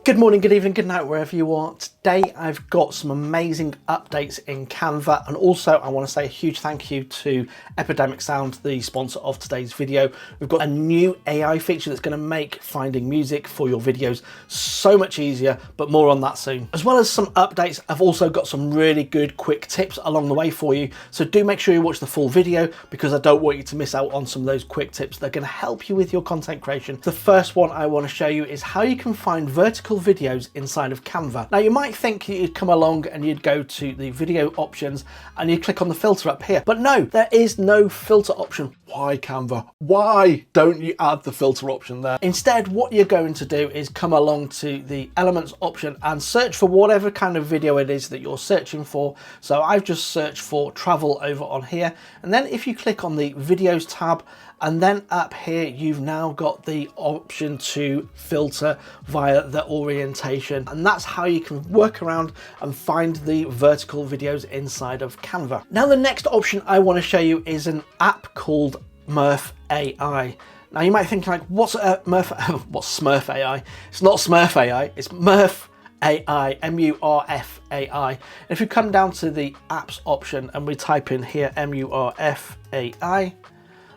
Good morning, good evening, good night, wherever you are. Today I've got some amazing updates in Canva, and also I want to say a huge thank you to Epidemic Sound, the sponsor of today's video. We've got a new AI feature that's going to make finding music for your videos so much easier, but more on that soon. As well as some updates, I've also got some really good quick tips along the way for you, so do make sure you watch the full video because I don't want you to miss out on some of those quick tips that are going to help you with your content creation. The first one I want to show you is how you can find vertical videos inside of Canva. Now you might think you'd come along and you'd go to the video options and you click on the filter up here, but no, there is no filter option. Why, Canva? Why don't you add the filter option there? Instead, what you're going to do is come along to the elements option and search for whatever kind of video it is that you're searching for. So I've just searched for travel over on here, and then if you click on the videos tab, and then up here, you've now got the option to filter via the orientation. And that's how you can work around and find the vertical videos inside of Canva. Now, the next option I want to show you is an app called Smurf AI. Now, you might think like, what's Smurf AI? It's not Smurf AI, it's Smurf AI, M-U-R-F AI. And if you come down to the apps option and we type in here M-U-R-F AI,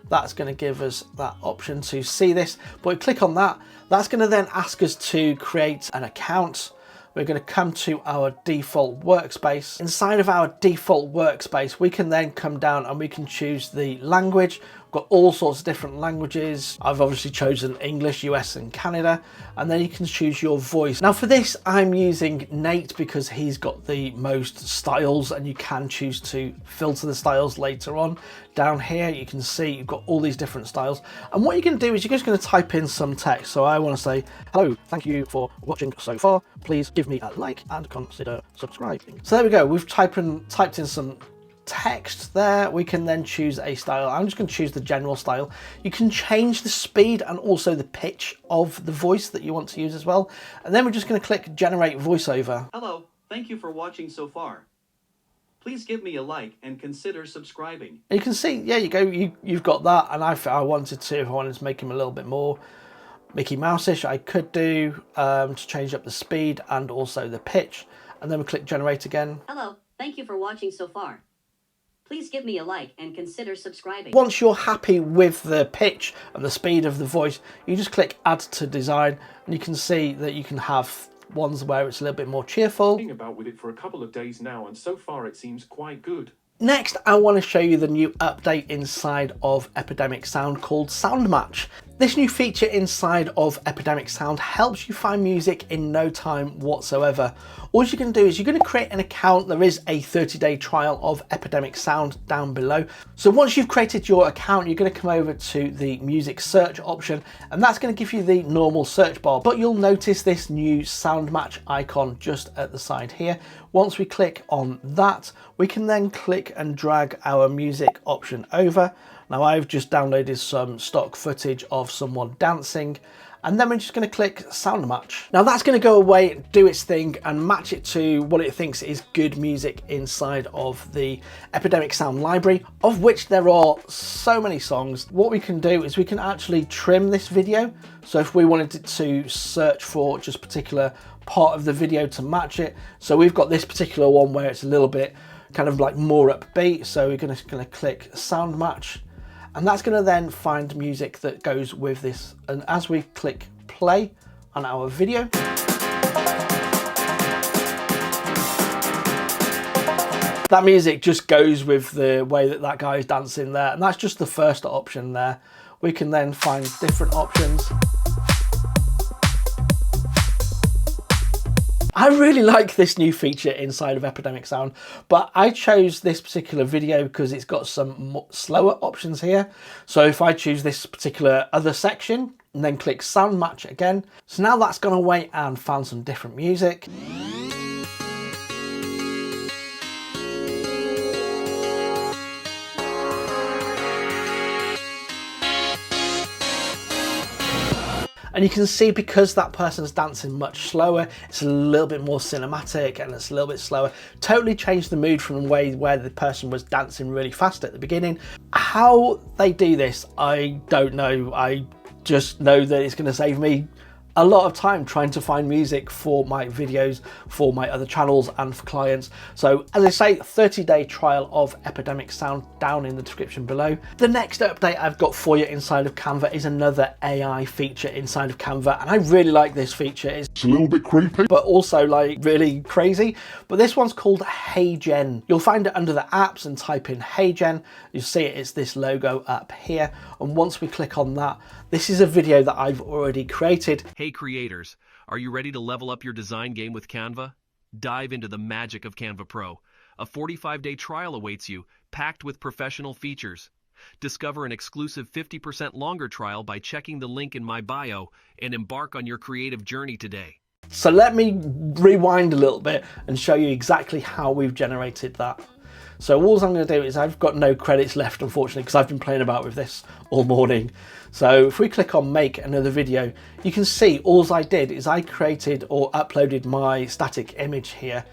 that's going to give us that option to see this. But we click on that, that's going to then ask us to create an account. We're going to come to our default workspace. Inside of our default workspace, we can then come down and we can choose the language. We've got all sorts of different languages. I've obviously chosen English, US and Canada, and then you can choose your voice. Now for this, I'm using Nate because he's got the most styles, and you can choose to filter the styles later on. Down here, you can see you've got all these different styles. And what you're going to do is you're just going to type in some text. So I want to say, hello, thank you for watching so far. Please give me a like and consider subscribing. So there we go. We've typed in some text there. We can then choose a style. I'm just going to choose the general style. You can change the speed and also the pitch of the voice that you want to use as well. And then we're just going to click generate voiceover. Hello, thank you for watching so far. Please give me a like and consider subscribing. And you can see, yeah, you go, you've got that. And if I wanted to make him a little bit more Mickey Mouse-ish, I could do to change up the speed and also the pitch. And then we click generate again. Hello, thank you for watching so far. Please give me a like and consider subscribing. Once you're happy with the pitch and the speed of the voice, you just click add to design, and you can see that you can have ones where it's a little bit more cheerful. I've been about with it for a couple of days now, and so far it seems quite good. Next, I want to show you the new update inside of Epidemic Sound called Sound Match. This new feature inside of Epidemic Sound helps you find music in no time whatsoever. All you're going to do is you're going to create an account. There is a 30-day trial of Epidemic Sound down below. So once you've created your account, you're going to come over to the music search option, and that's going to give you the normal search bar. But you'll notice this new Sound Match icon just at the side here. Once we click on that, we can then click and drag our music option over. Now I've just downloaded some stock footage of someone dancing, and then we're just going to click Sound Match. Now that's going to go away, do its thing, and match it to what it thinks is good music inside of the Epidemic Sound library, of which there are so many songs. What we can do is we can actually trim this video. So if we wanted to search for just a particular part of the video to match it, so we've got this particular one where it's a little bit kind of like more upbeat, so we're going to click Sound Match. And that's going to then find music that goes with this. And as we click play on our video, that music just goes with the way that that guy is dancing there. And that's just the first option there. We can then find different options. I really like this new feature inside of Epidemic Sound, but I chose this particular video because it's got some slower options here. So if I choose this particular other section and then click Sound Match again, so now that's gone away and found some different music. And you can see because that person's dancing much slower, it's a little bit more cinematic and it's a little bit slower. Totally changed the mood from the way where the person was dancing really fast at the beginning. How they do this, I don't know. I just know that it's going to save me a lot of time trying to find music for my videos, for my other channels and for clients. So as I say, 30-day trial of Epidemic Sound down in the description below. The next update I've got for you inside of Canva is another AI feature inside of Canva, and I really like this feature. It's a little bit creepy, but also like really crazy. But this one's called Hey Gen. You'll find it under the apps and type in Hey Gen. You'll see it's this logo up here, and once we click on that, this is a video that I've already created. Hey creators, are you ready to level up your design game with Canva? Dive into the magic of Canva Pro. A 45-day trial awaits you, packed with professional features. Discover an exclusive 50% longer trial by checking the link in my bio and embark on your creative journey today. So let me rewind a little bit and show you exactly how we've generated that. So all I'm going to do is, I've got no credits left unfortunately because I've been playing about with this all morning. So if we click on make another video, you can see all I did is I created or uploaded my static image here.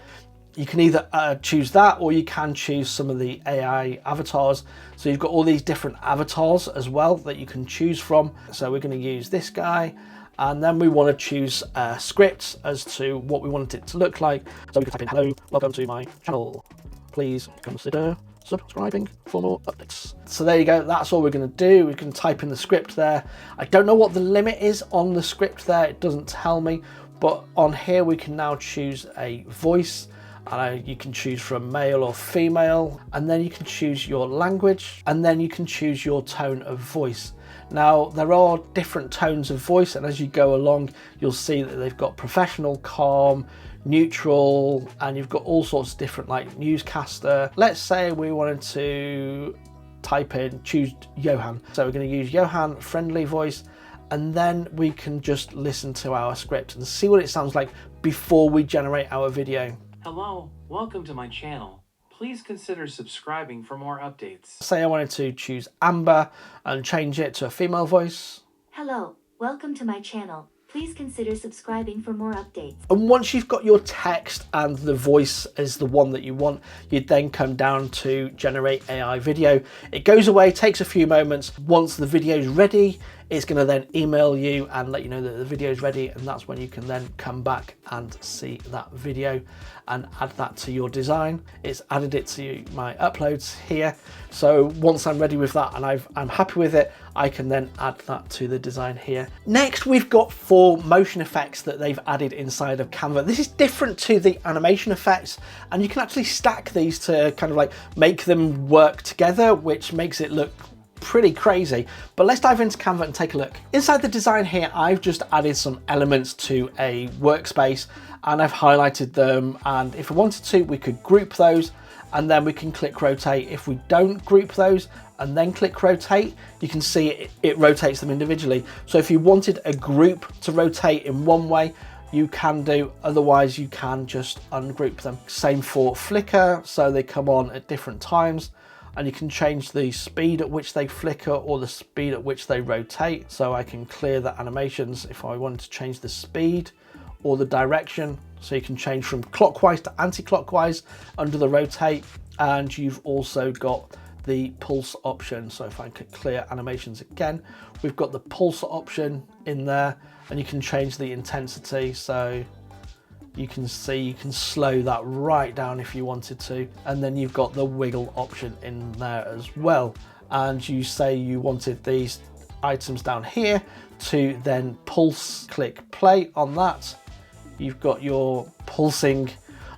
You can either choose that, or you can choose some of the AI avatars. So you've got all these different avatars as well that you can choose from. So we're going to use this guy, and then we want to choose scripts as to what we want it to look like. So we can type in, hello, welcome to my channel. Please consider subscribing for more updates. So there you go, that's all we're going to do. We can type in the script there. I don't know what the limit is on the script there, it doesn't tell me, but on here we can now choose a voice. You can choose from male or female, and then you can choose your language, and then you can choose your tone of voice. Now there are different tones of voice, and as you go along you'll see that they've got professional, calm, neutral, and you've got all sorts of different, like newscaster. Let's say we wanted to choose Johan. So we're going to use Johan friendly voice, and then we can just listen to our script and see what it sounds like before we generate our video. Hello, welcome to my channel. Please consider subscribing for more updates. Say I wanted to choose Amber and change it to a female voice. Hello, welcome to my channel. Please consider subscribing for more updates. And once you've got your text and the voice is the one that you want, you'd then come down to generate AI video. It goes away, takes a few moments. Once the video is ready, it's going to then email you and let you know that the video is ready, and that's when you can then come back and see that video and add that to your design. It's added it to my uploads here. So once I'm ready with that and I'm happy with it, I can then add that to the design here. Next, we've got 4 motion effects that they've added inside of Canva. This is different to the animation effects, and you can actually stack these to kind of like make them work together, which makes it look pretty crazy. But let's dive into Canva and take a look. Inside the design here, I've just added some elements to a workspace, and I've highlighted them, and if I wanted to, we could group those, and then we can click rotate. If we don't group those and then click rotate, you can see it rotates them individually. So if you wanted a group to rotate in one way, you can do, otherwise you can just ungroup them. Same for flicker, so they come on at different times, and you can change the speed at which they flicker or the speed at which they rotate. So I can clear the animations if I wanted to change the speed or the direction. So you can change from clockwise to anti-clockwise under the rotate, and you've also got the pulse option. So if I could clear animations again, we've got the pulse option in there, and you can change the intensity. So you can see you can slow that right down if you wanted to, and then you've got the wiggle option in there as well. And you say you wanted these items down here to then pulse, click play on that. You've got your pulsing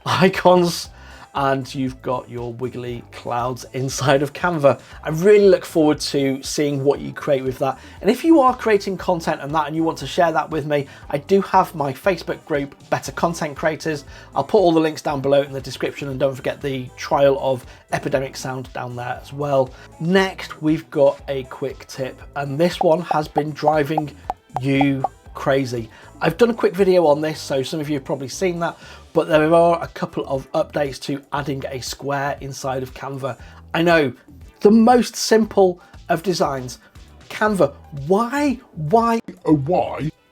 icons, and you've got your wiggly clouds inside of Canva. I really look forward to seeing what you create with that. And if you are creating content and that, and you want to share that with me, I do have my Facebook group, Better Content Creators. I'll put all the links down below in the description, and don't forget the trial of Epidemic Sound down there as well. Next, we've got a quick tip, and this one has been driving you crazy. I've done a quick video on this, so some of you have probably seen that, but there are a couple of updates to adding a square inside of Canva. I know, the most simple of designs. Canva, why? Why?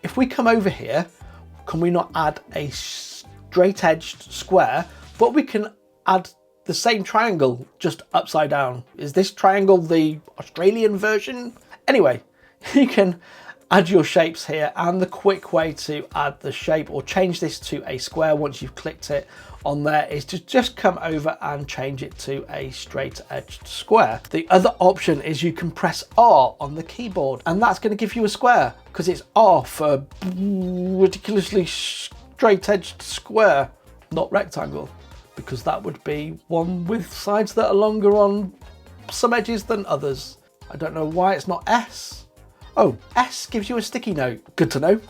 If we come over here, can we not add a straight-edged square, but we can add the same triangle, just upside down? Is this triangle the Australian version? Anyway, you can add your shapes here, and the quick way to add the shape or change this to a square once you've clicked it on there is to just come over and change it to a straight edged square. The other option is you can press R on the keyboard, and that's going to give you a square because it's R for ridiculously straight edged square, not rectangle, because that would be one with sides that are longer on some edges than others. I don't know why it's not S. Oh, S gives you a sticky note. Good to know.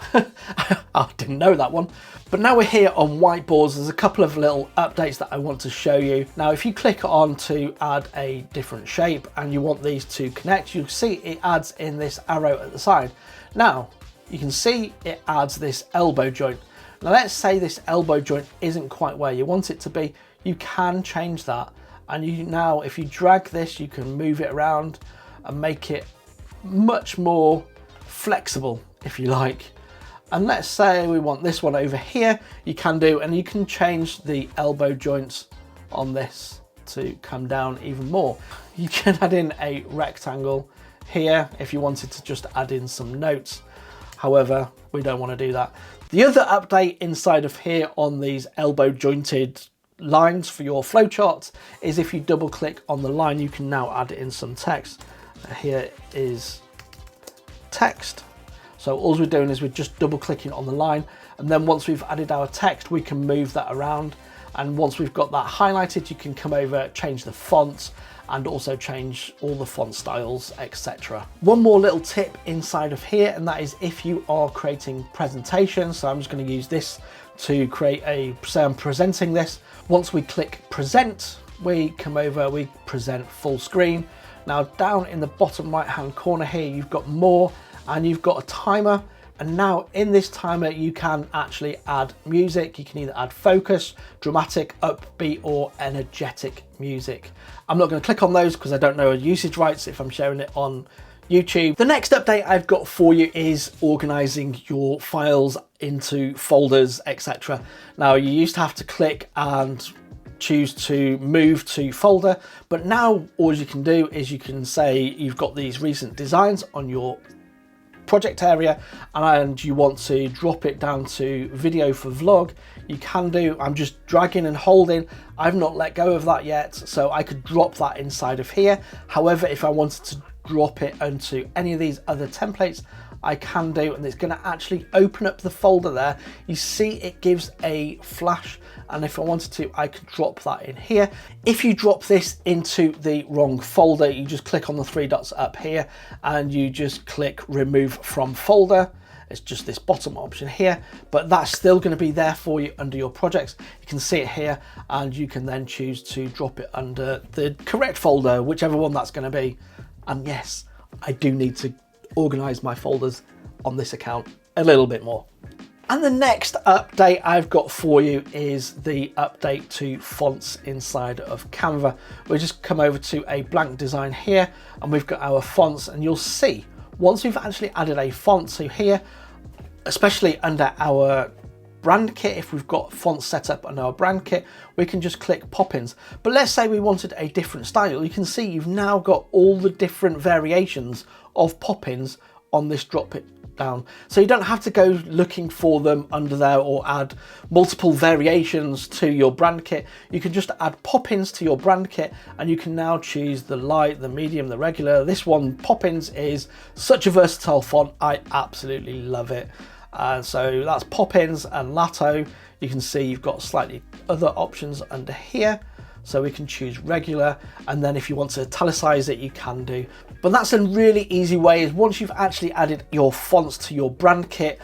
I didn't know that one. But now we're here on whiteboards. There's a couple of little updates that I want to show you. Now, if you click on to add a different shape and you want these to connect, you'll see it adds in this arrow at the side. Now, you can see it adds this elbow joint. Now, let's say this elbow joint isn't quite where you want it to be. You can change that. And you now, if you drag this, you can move it around and make it much more flexible, if you like. And let's say we want this one over here, you can do, and you can change the elbow joints on this to come down even more. You can add in a rectangle here if you wanted to just add in some notes. However, we don't want to do that. The other update inside of here on these elbow jointed lines for your flowcharts is if you double click on the line, you can now add in some text. Here is text. So all we're doing is we're just double clicking on the line, and then once we've added our text, we can move that around. And once we've got that highlighted, you can come over, change the fonts, and also change all the font styles, etc. One more little tip inside of here, and that is if you are creating presentations. So I'm just going to use this to create say I'm presenting this. Once we click present, we come over, we present full screen. Now down in the bottom right hand corner here, you've got more, and you've got a timer. And now in this timer, you can actually add music. You can either add focus, dramatic, upbeat, or energetic music. I'm not going to click on those because I don't know usage rights if I'm sharing it on YouTube. The next update I've got for you is organizing your files into folders, etc. Now you used to have to click and choose to move to folder, but now all you can do is you can say you've got these recent designs on your project area and you want to drop it down to video for vlog. You can do. I'm just dragging and holding. I've not let go of that yet, so I could drop that inside of here. However, if I wanted to drop it onto any of these other templates, I can do, and it's going to actually open up the folder there. You see it gives a flash, and if I wanted to, I could drop that in here. If you drop this into the wrong folder, you just click on the three dots up here and you just click remove from folder. It's just this bottom option here, but that's still going to be there for you under your projects. You can see it here, and you can then choose to drop it under the correct folder, whichever one that's going to be. And yes, I do need to organize my folders on this account a little bit more. And the next update I've got for you is the update to fonts inside of Canva. We'll just come over to a blank design here, and we've got our fonts, and you'll see once we've actually added a font to here, especially under our brand kit, if we've got fonts set up on our brand kit, we can just click pop-ins. But let's say we wanted a different style. You can see you've now got all the different variations of pop-ins on this drop it down. So you don't have to go looking for them under there or add multiple variations to your brand kit. You can just add pop-ins to your brand kit, and you can now choose the light, the medium, the regular. This one, pop-ins, is such a versatile font. I absolutely love it. So that's pop-ins and Lato. You can see you've got slightly other options under here. So we can choose regular, and then if you want to italicize it, you can do. But that's a really easy way, is once you've actually added your fonts to your brand kit,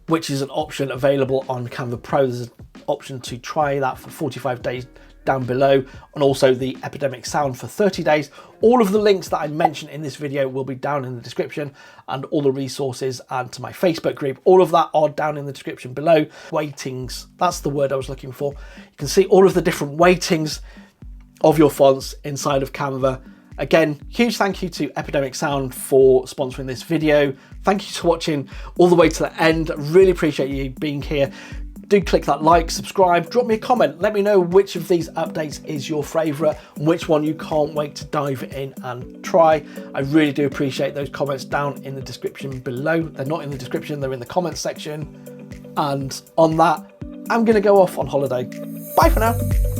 which is an option available on Canva Pro. There's an option to try that for 45 days down below, and also the Epidemic Sound for 30 days. All of the links that I mentioned in this video will be down in the description, and all the resources and to my Facebook group, all of that are down in the description below. Weightings, that's the word I was looking for. You can see all of the different weightings of your fonts inside of Canva. Again, huge thank you to Epidemic Sound for sponsoring this video. Thank you for watching all the way to the end. Really appreciate you being here. Do click that like, subscribe, drop me a comment. Let me know which of these updates is your favourite and which one you can't wait to dive in and try. I really do appreciate those comments down in the description below. They're not in the description, they're in the comments section. And on that, I'm going to go off on holiday. Bye for now.